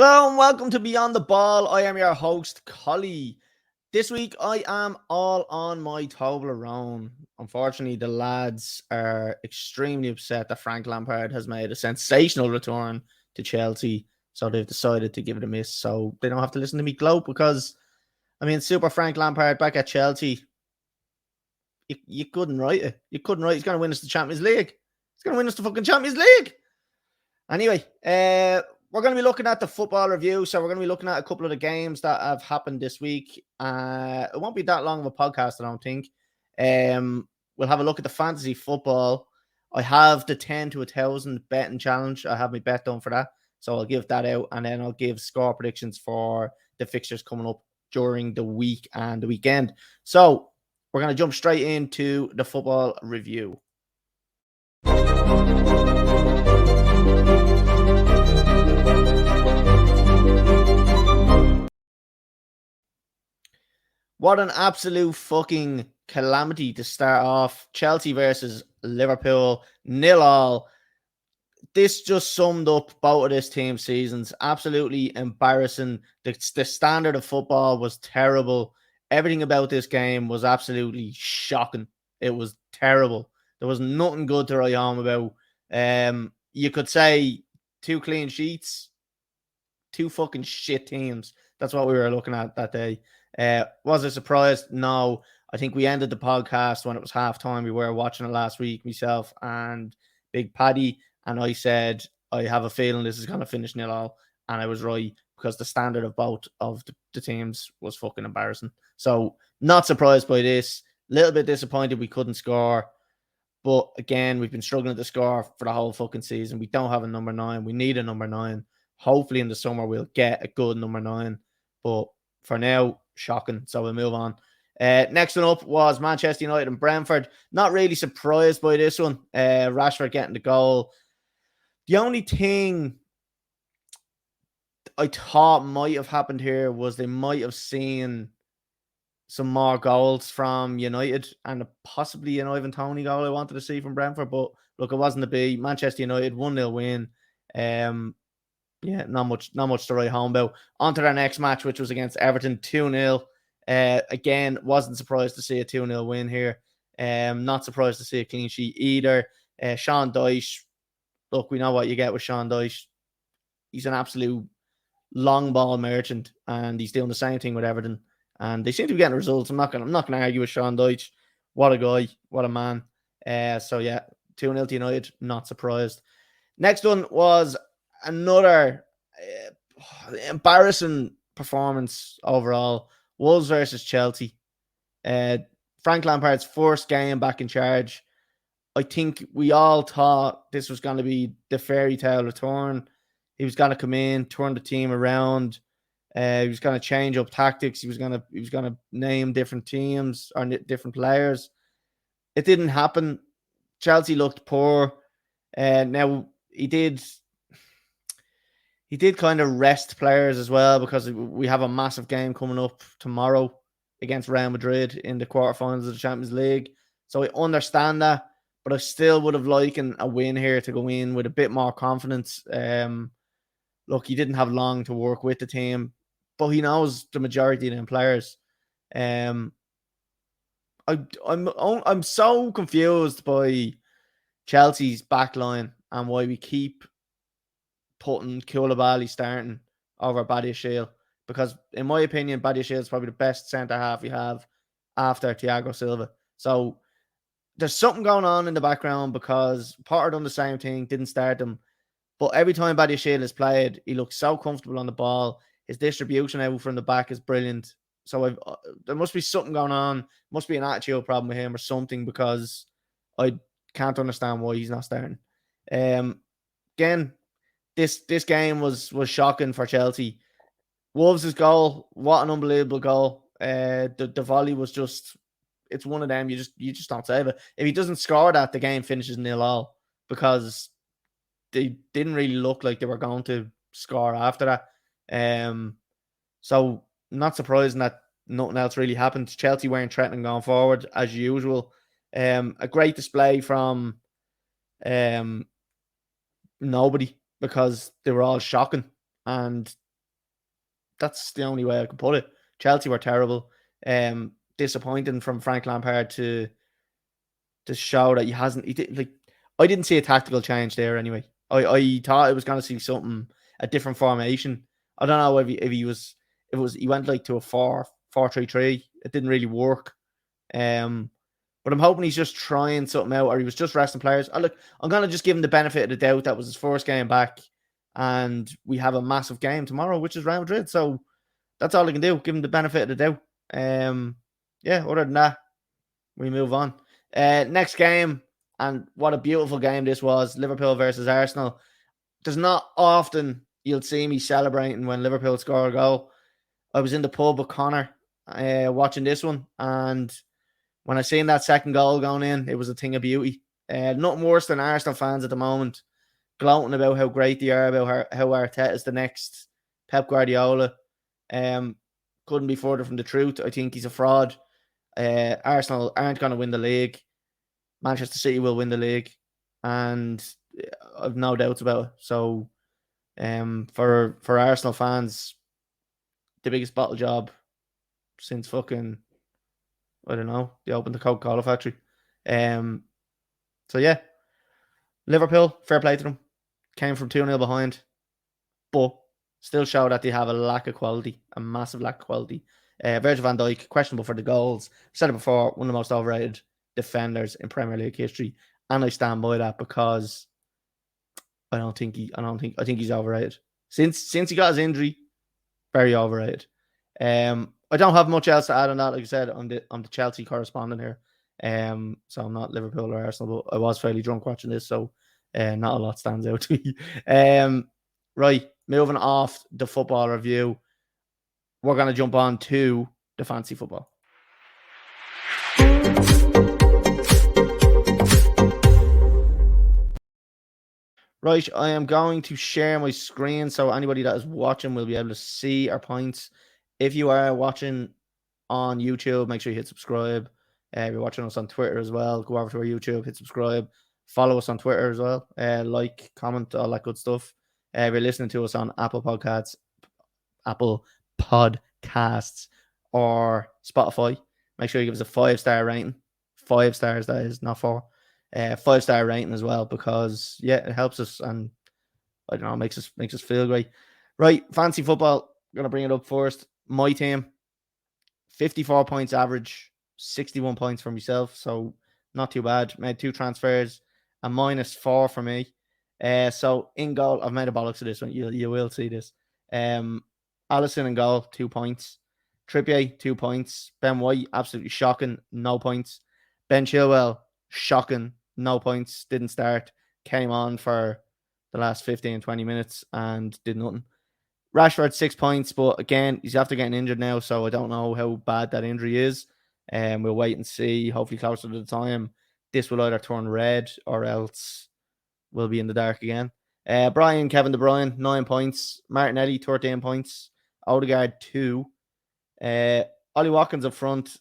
Hello and welcome to Beyond the Ball. I am your host, Colly. This week I am all on my Toblerone. Unfortunately, the lads are extremely upset that Frank Lampard has made a sensational return to Chelsea. So they've decided to give it a miss. So they don't have to listen to me gloat because, Super Frank Lampard back at Chelsea. You couldn't write it. You couldn't write. He's going to win us the Champions League. He's going to win us the fucking Champions League. Anyway, we're going to be looking at the football review. So we're going to be looking at a couple of the games that have happened this week. It won't be that long of a podcast, I don't think. We'll have a look at the fantasy football. I have the 10 to 1,000 betting challenge. I have my bet done for that. So I'll give that out and then I'll give score predictions for the fixtures coming up during the week and the weekend. So we're going to jump straight into the football review. What an absolute fucking calamity to start off. Chelsea versus Liverpool, 0-0. This just summed up both of this team's seasons. Absolutely embarrassing. The standard of football was terrible. Everything about this game was absolutely shocking. It was terrible. There was nothing good to write home about. You could say 2 clean sheets, 2 fucking shit teams. That's what we were looking at that day. Was I surprised? No. I think we ended the podcast when it was halftime. We were watching it last week, myself and Big Paddy, and I said, I have a feeling this is going to finish 0-0, and I was right because the standard of both of the teams was fucking embarrassing. So, not surprised by this. A little bit disappointed we couldn't score, but again, we've been struggling to score for the whole fucking season. We don't have a number 9. We need a number 9. Hopefully in the summer we'll get a good number 9, but for now, shocking. So we'll move on. Next one up was Manchester United and Brentford. Not really surprised by this one. Rashford getting the goal. The only thing I thought might have happened here was they might have seen some more goals from United and possibly an Ivan Toney goal I wanted to see from Brentford. But look, it wasn't to be. Manchester United 1-0 win. Yeah, not much to write home about. On to their next match, which was against Everton, 2-0. Again, wasn't surprised to see a 2-0 win here. Not surprised to see a clean sheet either. Sean Dyche, look, we know what you get with Sean Dyche. He's an absolute long ball merchant, and he's doing the same thing with Everton. And they seem to be getting results. I'm not gonna argue with Sean Dyche. What a guy, what a man. So yeah, 2-0 to United, not surprised. Next one was another embarrassing performance overall. Wolves versus Chelsea. Frank Lampard's first game back in charge. I think we all thought this was going to be the fairy tale return. He was going to come in, turn the team around. He was going to change up tactics. He was going to name different teams or different players. It didn't happen. Chelsea looked poor. Now he did kind of rest players as well because we have a massive game coming up tomorrow against Real Madrid in the quarterfinals of the Champions League. So I understand that, but I still would have liked a win here to go in with a bit more confidence. Look, he didn't have long to work with the team, but he knows the majority of them players. I'm so confused by Chelsea's backline and why we keep putting Koulibaly starting over Badiashile, because in my opinion, Badiashile is probably the best centre half we have after Thiago Silva. So there's something going on in the background because Potter done the same thing, didn't start him, but every time Badiashile is played, he looks so comfortable on the ball. His distribution out from the back is brilliant. So there must be something going on. Must be an attitude problem with him or something, because I can't understand why he's not starting. Again, this game was shocking for Chelsea. Wolves' goal, what an unbelievable goal. The volley was just, it's one of them, you just don't save it. If he doesn't score that, the game finishes 0-0, because they didn't really look like they were going to score after that. So not surprising that nothing else really happened. Chelsea weren't threatening going forward as usual. A great display from nobody, because they were all shocking. And That's the only way I can put it. Chelsea were terrible. Disappointing from Frank Lampard to show that I didn't see a tactical change there anyway. I thought I was going to see a different formation. I don't know if he went like to a 4-4-3-3. It didn't really work. But I'm hoping he's just trying something out, or he was just resting players. I'm going to just give him the benefit of the doubt. That was his first game back, and we have a massive game tomorrow, which is Real Madrid. So that's all I can do. Give him the benefit of the doubt. Other than that, we move on. Next game, and what a beautiful game this was, Liverpool versus Arsenal. There's not often you'll see me celebrating when Liverpool score a goal. I was in the pub with Connor watching this one, and when I seen that second goal going in, it was a thing of beauty. Nothing worse than Arsenal fans at the moment gloating about how great they are, about how Arteta is the next Pep Guardiola. Couldn't be further from the truth. I think he's a fraud. Arsenal aren't going to win the league. Manchester City will win the league, and I've no doubts about it. So, for Arsenal fans, the biggest bottle job since fucking, I don't know, they opened the Coca-Cola factory. So yeah, Liverpool, fair play to them. Came from 2-0 behind, but still show that they have a lack of quality, a massive lack of quality. Virgil van Dijk, questionable for the goals. I've said it before, one of the most overrated defenders in Premier League history, and I stand by that because I think he's overrated. Since he got his injury, very overrated. I don't have much else to add on that. Like I said, I'm the Chelsea correspondent here. So I'm not Liverpool or Arsenal, but I was fairly drunk watching this, so not a lot stands out to me. Right, moving off the football review, we're going to jump on to the fantasy football. Right, I am going to share my screen so anybody that is watching will be able to see our points. If you are watching on YouTube, make sure you hit subscribe. If you're watching us on Twitter as well, go over to our YouTube, hit subscribe. Follow us on Twitter as well. Like, comment, all that good stuff. If you're listening to us on Apple Podcasts, or Spotify, make sure you give us a 5-star rating. 5 stars, that is, not 4. 5-star rating as well, because it helps us, and I don't know, makes us feel great. Right, fancy football, I'm gonna bring it up first. My team, 54 points average, 61 points for myself, so not too bad. Made 2 transfers, a -4 for me. So in goal, I've made a bollocks of this one. You will see this. Allison in goal, 2 points. Trippier, 2 points. Ben White, absolutely shocking, no points. Ben Chilwell, shocking, no points. Didn't start. Came on for the last 15-20 minutes and did nothing. Rashford, 6 points, but again, he's after getting injured now, so I don't know how bad that injury is. We'll wait and see. Hopefully closer to the time, this will either turn red or else we'll be in the dark again. Kevin De Bruyne, 9 points. Martinelli, 13 points. Odegaard, 2. Ollie Watkins up front.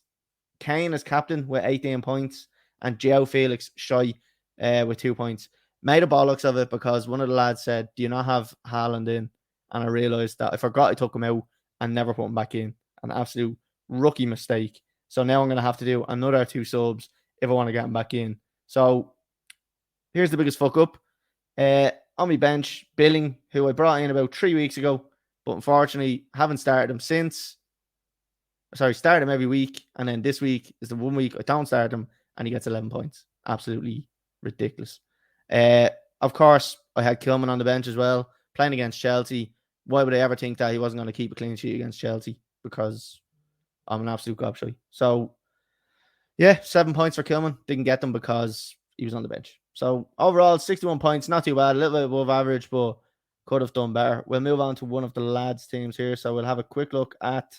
Kane as captain with 18 points. And João Felix shy with 2 points. Made a bollocks of it because one of the lads said, do you not have Haaland in? And I realised that I forgot I took him out and never put him back in. An absolute rookie mistake. So now I'm going to have to do another 2 subs if I want to get him back in. So here's the biggest fuck up. On my bench, Billing, who I brought in about 3 weeks ago, but unfortunately haven't started him since. Started him every week, and then this week is the 1 week I don't start him, and he gets 11 points. Absolutely ridiculous. Of course, I had Kilman on the bench as well, playing against Chelsea. Why would I ever think that he wasn't going to keep a clean sheet against Chelsea? Because I'm an absolute gobshite. So, 7 points for Kilman. Didn't get them because he was on the bench. So, overall, 61 points. Not too bad. A little bit above average, but could have done better. We'll move on to one of the lads' teams here. So, we'll have a quick look at...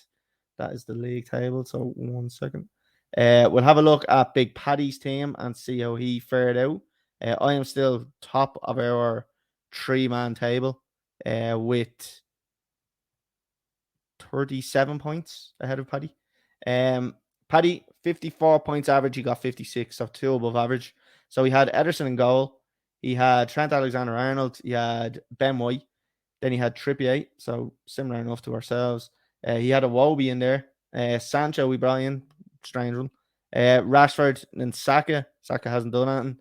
That is the league table. So, 1 second. We'll have a look at Big Paddy's team and see how he fared out. I am still top of our 3-man table with 37 points ahead of Paddy. Paddy, 54 points average. He got 56, so 2 above average. So he had Ederson in goal. He had Trent Alexander-Arnold. He had Ben White. Then he had Trippier, so similar enough to ourselves. He had a Wobie in there. Sancho we brought in, strange one. Rashford and Saka. Saka hasn't done anything.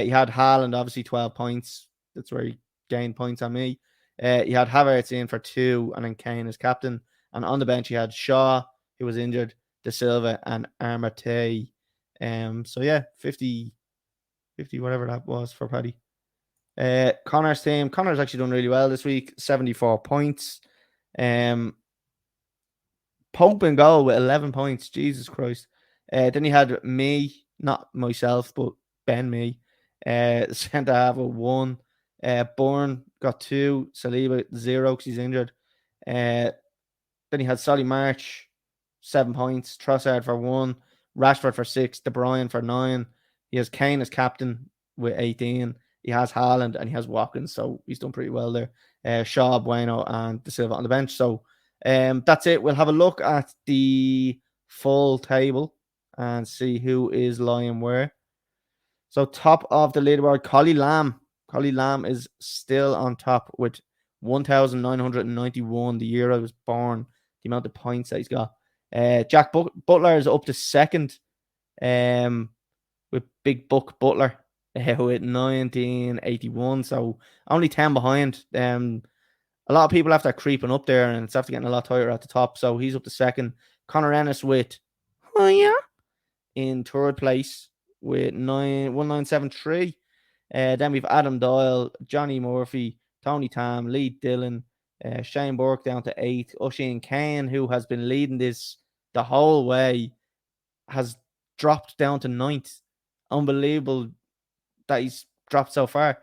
He had Haaland, obviously 12 points. That's where he gained points on me. He had Havertz in for 2, and then Kane as captain. And on the bench, he had Shaw, who was injured, De Silva, and Armate. So yeah, 50, whatever that was for Paddy. Connor's team. Connor's actually done really well this week. 74 points. Pope in goal with 11 points. Jesus Christ. Then he had me, not myself, but Ben me. Centre half with 1. Bourne got 2. Saliba 0 because he's injured. Then he had Solly March, 7 points. Trossard for 1. Rashford for 6. De Bruyne for 9. He has Kane as captain with 18. He has Haaland and he has Watkins, so he's done pretty well there. Shaw, Bueno, and De Silva on the bench. So that's it. We'll have a look at the full table and see who is lying where. So top of the leaderboard, Colly Lamb. Colly Lamb is still on top with 1,991 the year I was born. The amount of points that he's got. Jack Butler is up to second with Big Buck Butler with 1981. So only 10 behind. A lot of people after creeping up there, and it's after getting a lot tighter at the top. So he's up to second. Connor Ennis with in third place with 1973. Then we've Adam Doyle, Johnny Murphy, Tony Tam, Lee Dillon, Shane Burke down to 8. Oisin Kane, who has been leading this the whole way, has dropped down to 9th. Unbelievable that he's dropped so far.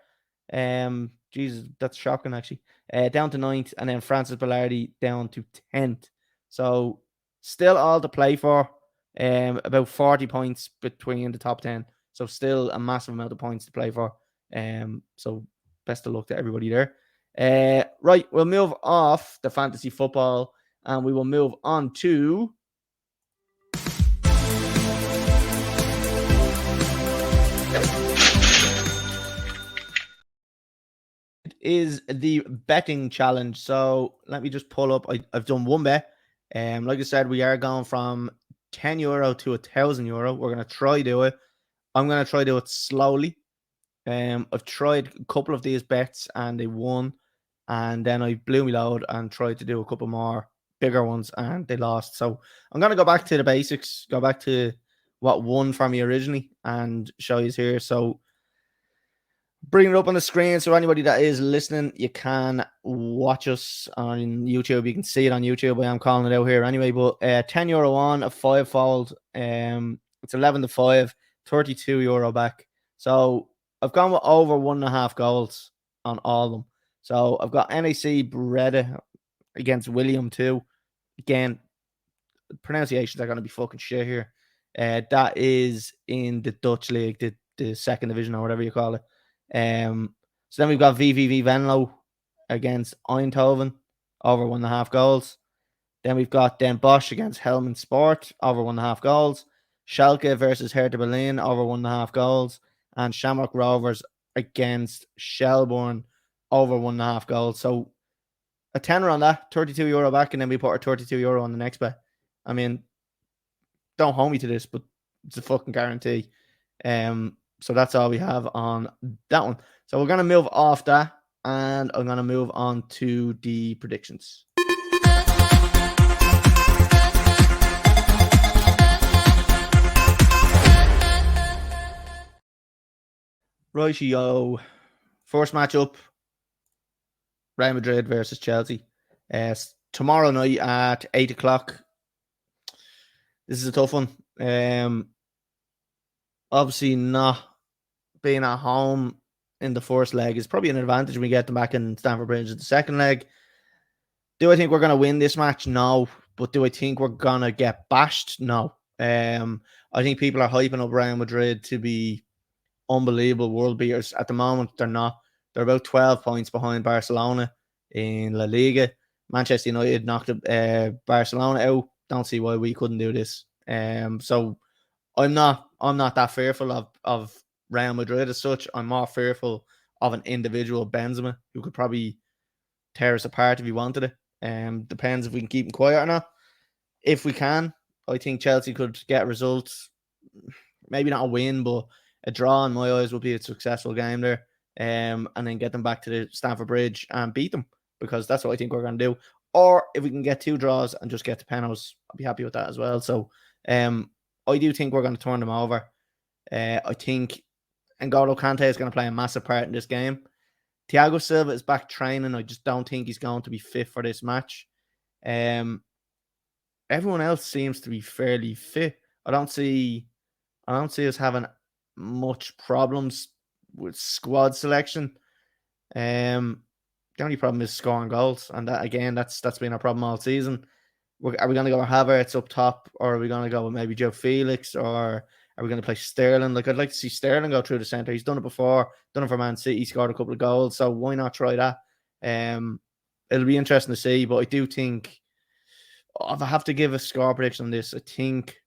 Jesus, that's shocking actually. Down to 9th, and then Francis Bellardi down to 10th. So still all to play for. About 40 points between the top 10. So still a massive amount of points to play for. So best of luck to everybody there. Right, we'll move off the fantasy football and we will move on to is the betting challenge. So let me just pull up. I've done one bet. Like I said, we are going from €10 to €1,000. We're gonna try do it. I'm gonna try do it slowly. I've tried a couple of these bets and they won, and then I blew me load and tried to do a couple more bigger ones and they lost. So I'm gonna go back to the basics, go back to what won for me originally and show you here. So bring it up on the screen so anybody that is listening, you can watch us on YouTube. You can see it on YouTube. I am calling it out here anyway. But €10 on, a 5-fold. It's 11 to 5, €32 back. So I've gone with over 1.5 goals on all of them. So I've got NAC Breda against William too. Again, pronunciations are going to be fucking shit here. That is in the Dutch league, the second division or whatever you call it. So then we've got VVV Venlo against Eindhoven, over 1.5 goals. Then we've got Den Bosch against Helmond Sport, over 1.5 goals. Schalke versus Hertha Berlin, over 1.5 goals. And Shamrock Rovers against Shelbourne, over 1.5 goals. So a tenner on that, €32 back, and then we put our €32 on the next bet. I mean, don't hold me to this, but it's a fucking guarantee. So that's all we have on that one. So we're going to move off that, and I'm going to move on to the predictions. Rightio. First match up, Real Madrid versus Chelsea. Tomorrow night at 8 o'clock. This is a tough one. Obviously not being at home in the first leg is probably an advantage when we get them back in Stamford Bridge in the second leg. Do I think we're going to win this match? No. But do I think we're going to get bashed? No. I think people are hyping up Real Madrid to be unbelievable world beaters. At the moment, they're not. They're about 12 points behind Barcelona in La Liga. Manchester United knocked Barcelona out. Don't see why we couldn't do this. So I'm not that fearful of Real Madrid as such. I'm more fearful of an individual Benzema who could probably tear us apart if he wanted it. Depends if we can keep him quiet or not. If we can, I think Chelsea could get results. Maybe not a win, but a draw in my eyes would be a successful game there. And then get them back to the Stamford Bridge and beat them, because that's what I think we're going to do. Or if we can get 2 draws and just get the penalties, I'll be happy with that as well. So I do think we're going to turn them over. I think N'Golo Kante is going to play a massive part in this game. Thiago Silva is back training. I just don't think he's going to be fit for this match. Everyone else seems to be fairly fit. I don't see us having much problems with squad selection. The only problem is scoring goals, and that again, that's been our problem all season. Are we going to go with Havertz up top, or are we going to go with maybe Joe Felix, or are we going to play Sterling? Like, I'd like to see Sterling go through the centre. He's done it before, done it for Man City, scored a couple of goals, so why not try that? It'll be interesting to see, but I do think, if I have to give a score prediction on this, I think,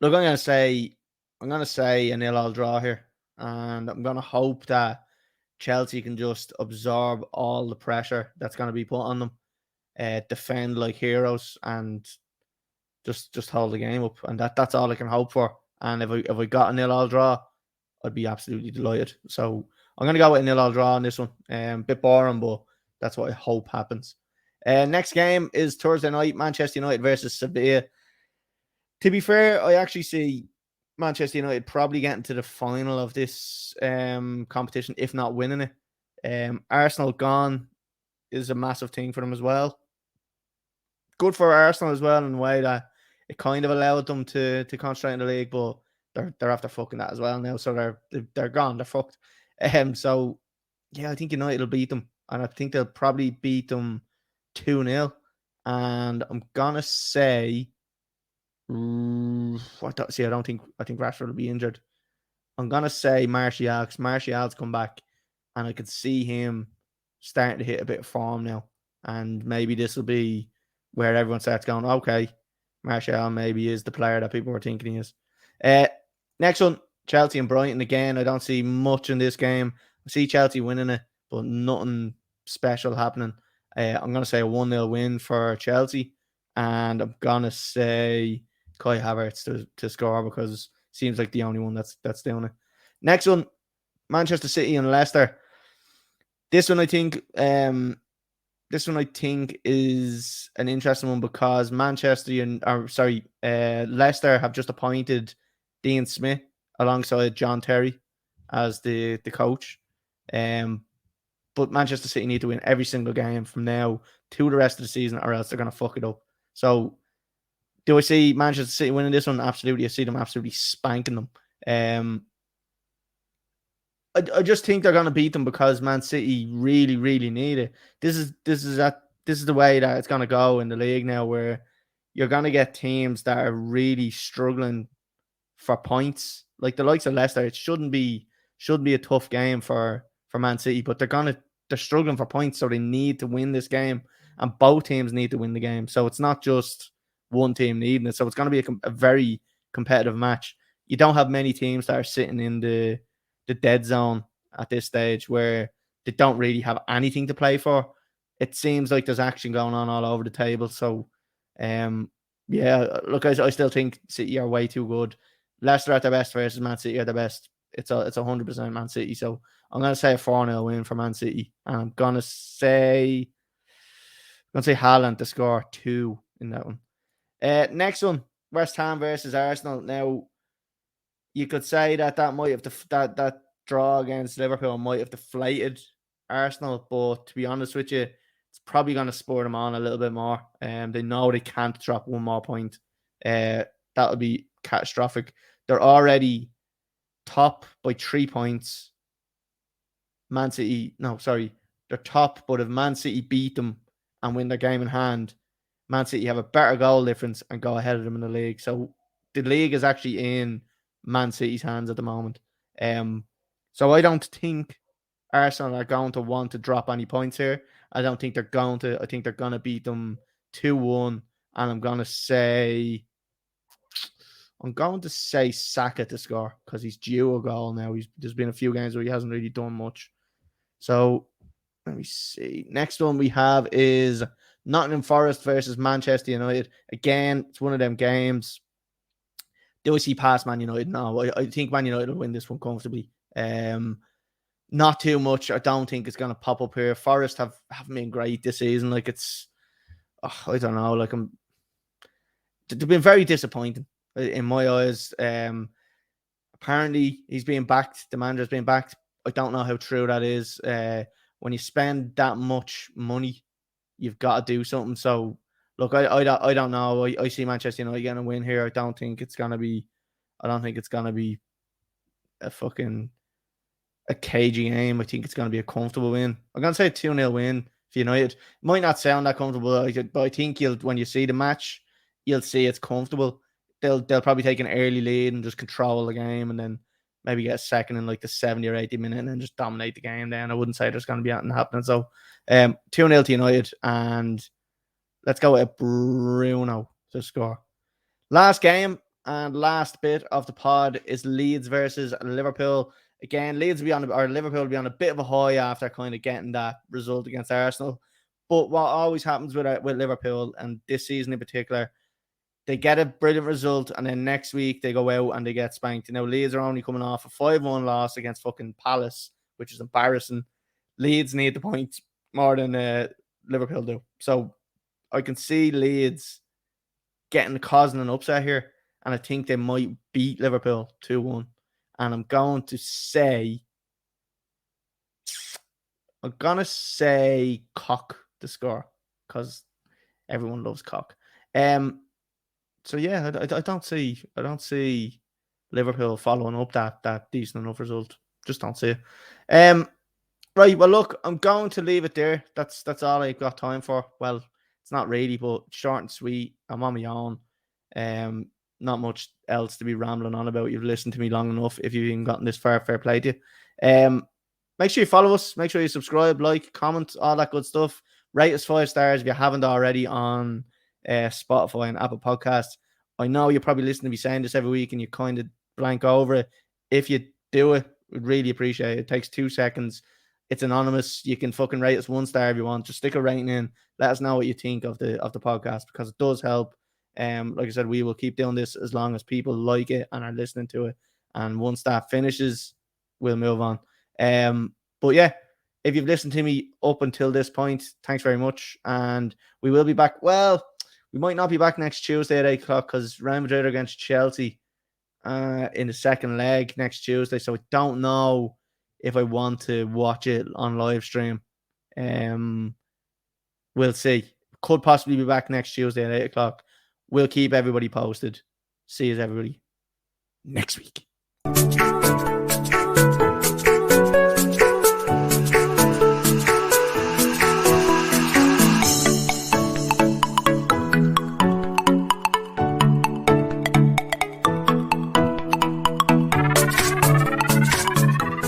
look, I'm going to say a 0-0 draw here, and I'm going to hope that Chelsea can just absorb all the pressure that's going to be put on them, defend like heroes, and just hold the game up, and that's all I can hope for. And if I got a 0-0 draw, I'd be absolutely delighted. So I'm going to go with a 0-0 draw on this one. Bit boring, but that's what I hope happens. Next game is Thursday night, Manchester United versus Sevilla. To be fair, I actually see Manchester United probably getting to the final of this competition, if not winning it. Arsenal gone is a massive thing for them as well. Good for Arsenal as well, in a way that it kind of allowed them to concentrate in the league, but they're after fucking that as well now. So they're gone, they're fucked. So yeah, I think United will beat them, and I think they'll probably beat them 2-0. And I'm gonna say, I think Rashford will be injured. I'm gonna say Martial, because Martial's come back, and I could see him starting to hit a bit of form now, and maybe this will be where everyone starts going, okay, Martial maybe is the player that people were thinking he is. Next one, Chelsea and Brighton again. I don't see much in this game. I see Chelsea winning it, but nothing special happening. I'm going to say a 1-0 win for Chelsea, and I'm going to say Kai Havertz to score, because it seems like the only one that's doing it. Next one, Manchester City and Leicester. This one I think is an interesting one, because Leicester have just appointed Dean Smith alongside John Terry as the coach. But Manchester City need to win every single game from now to the rest of the season, or else they're going to fuck it up. So do I see Manchester City winning this one? Absolutely. I see them absolutely spanking them. I just think they're going to beat them, because Man City really, really need it. This is the way that it's going to go in the league now, where you're going to get teams that are really struggling for points, like the likes of Leicester. It shouldn't be a tough game for Man City, but they're struggling for points, so they need to win this game, and both teams need to win the game. So it's not just one team needing it. So it's going to be a very competitive match. You don't have many teams that are sitting in the dead zone at this stage, where they don't really have anything to play for. It seems like there's action going on all over the table. So, yeah, look, I still think City are way too good. Leicester at their best versus Man City at their best. It's 100% Man City. So I'm going to say a 4-0 win for Man City. And I'm going to say Haaland to score 2 in that one. Next one, West Ham versus Arsenal. Now, you could say that might have that draw against Liverpool might have deflated Arsenal, but to be honest with you, it's probably going to spur them on a little bit more. They know they can't drop one more point. That would be catastrophic. They're already top by 3 points. They're top, but if Man City beat them and win their game in hand, Man City have a better goal difference and go ahead of them in the league. So the league is actually in Man City's hands at the moment. So I don't think Arsenal are going to want to drop any points here. I don't think they're going to. I think they're going to beat them 2-1. And I'm going to say Saka to score, because he's due a goal now. There's been a few games where he hasn't really done much. So Let me see. Next one we have is Nottingham Forest versus Manchester United. Again, it's one of them games. Do I see past Man United? No, I think Man United will win this one comfortably. Not too much. I don't think it's going to pop up here. Forest haven't been great this season. Like I don't know. Like they've been very disappointing in my eyes. Apparently he's being backed. The manager's being backed. I don't know how true that is. When you spend that much money, you've got to do something. So look, I don't know. I see Manchester United getting a win here. I don't think it's gonna be a cagey game. I think it's gonna be a comfortable win. I'm gonna say a 2-0 win for United. It might not sound that comfortable, but I think when you see the match, you'll see it's comfortable. They'll probably take an early lead and just control the game, and then maybe get a second in like the 70 or 80 minute and then just dominate the game. Then I wouldn't say there's going to be anything happening. So 2-0 to United, and let's go with Bruno to score. Last game and last bit of the pod is Leeds versus Liverpool. Again, Liverpool will be on a bit of a high after kind of getting that result against Arsenal. But what always happens with Liverpool, and this season in particular, they get a brilliant result, and then next week they go out and they get spanked. Now, Leeds are only coming off a 5-1 loss against fucking Palace, which is embarrassing. Leeds need the points more than Liverpool do. So I can see Leeds causing an upset here, and I think they might beat Liverpool 2-1. And I'm going to say Cock to score, because everyone loves Cock. So yeah, I don't see Liverpool following up that decent enough result. Just don't see it. Right. Well, look, I'm going to leave it there. That's all I've got time for. Well, it's not really, but short and sweet. I'm on my own. Not much else to be rambling on about. You've listened to me long enough. If you've even gotten this far, fair play to you. Make sure you follow us. Make sure you subscribe, like, comment, all that good stuff. Rate us 5 stars if you haven't already on Spotify and Apple Podcasts. I know you're probably listening to me saying this every week and you kind of blank over it. If you do it, we'd really appreciate it. It takes 2 seconds. It's anonymous. You can fucking rate us 1 star if you want. Just stick a rating in. Let us know what you think of the podcast, because it does help. Like I said, we will keep doing this as long as people like it and are listening to it. And once that finishes, we'll move on. But yeah, if you've listened to me up until this point, thanks very much. And we will be back. Well, we might not be back next Tuesday at 8 o'clock because Real Madrid are against Chelsea in the second leg next Tuesday. So I don't know if I want to watch it on live stream. We'll see. Could possibly be back next Tuesday at 8 o'clock. We'll keep everybody posted. See you everybody next week.